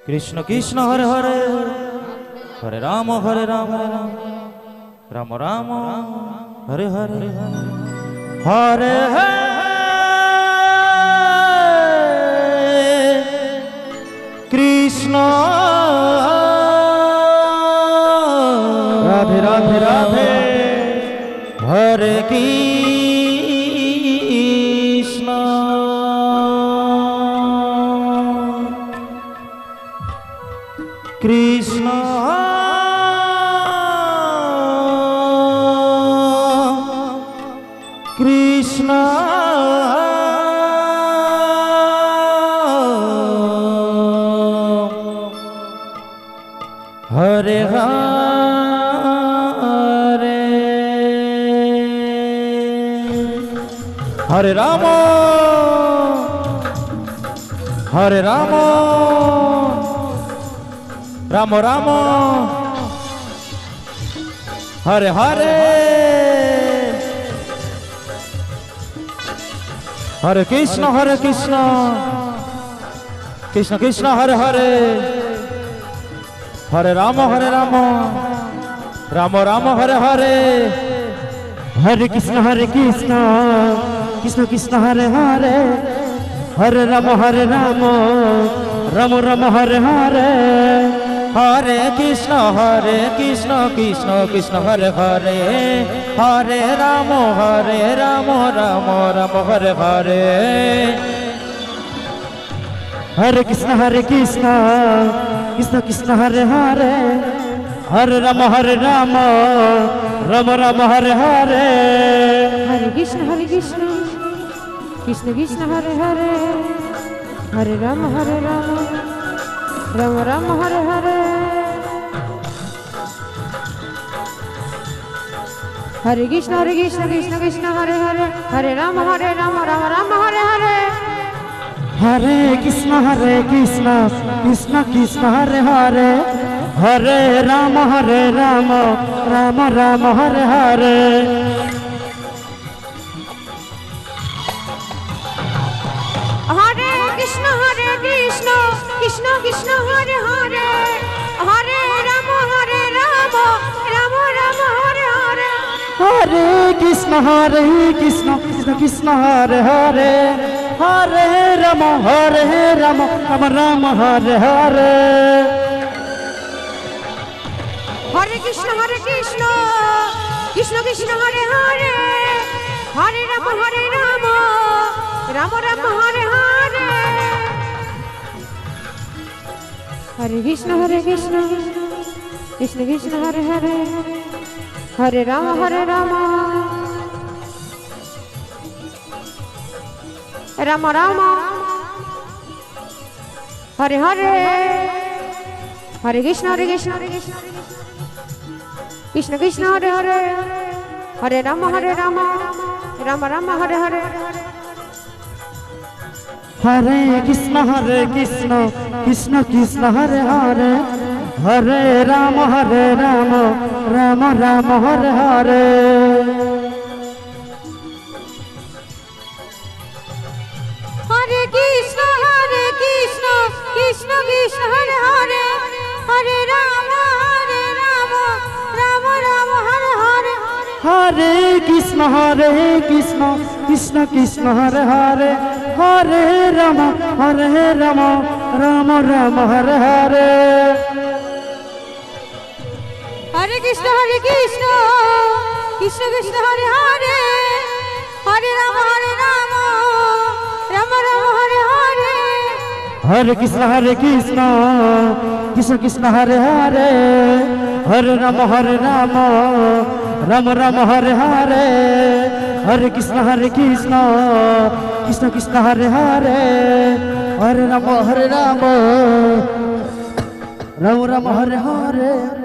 Krishna Krishna Hare Hare, Hare Ram Ram Ram Ram Hare Hare, Hare Hare Krishna Radhe Radhe Radhe, Hare Krishna Krishna Krishna Hare Hare, Hare Ram Hare Ram Ram Ram Hare Hare, Hare Krishna Krishna Krishna Hare Hare, Hare Ram Ram Ram Hare Hare, Hare Krishna Krishna Krishna Hare Hare, Hare Ram Ram Ram Hare Hare, Hare Krishna Krishna Krishna Hare Hare, Hare Ram Ram Ram Hare Hare, Hare Krishna Krishna Krishna Hare Hare, Hare Ram Ram Ram Hare Hare, Hare Krishna Krishna Krishna Hare Hare, Hare Ram Ram Ram Hare Hare, Hare Krishna Krishna Krishna Hare Hare, Hare Ram Ram Ram Hare Hare, Hare Krishna Krishna Krishna Hare Hare, Hare Ram Ram Ram Hare Hare, Hare Krishna Krishna Krishna Hare Hare, Hare Ram Ram Ram Hare Hare, Hare Krishna Krishna Hare Hare, Hare Ram Ram Ram Hare Hare, Hare Krishna Krishna Krishna Hare Hare, Hare Ram Ram Ram Hare Hare, Hare Krishna Krishna Krishna Hare Hare, Hare Ram Ram Ram Hare Hare, Hare Krishna Krishna Krishna Hare Hare, Hare Ram Ram Ram Hare Hare, Hare Krishna Krishna Krishna Hare Hare, Hare Ram Ram Ram Hare Hare, Hare Krishna Krishna Krishna Hare Hare, Hare Ram Ram Ram Hare Hare, Hare Krishna Krishna Krishna Hare Hare, Hare Ram Ram Ram Hare Hare, Hare Krishna Krishna Krishna Hare Hare, Hare Ram Ram Ram Hare Hare, Hare Krishna Krishna Hare Hare, Hare Ram Ram Ram Hare Hare, Hare Krishna Krishna Hare Hare, Hare Ram Ram Ram Hare Hare.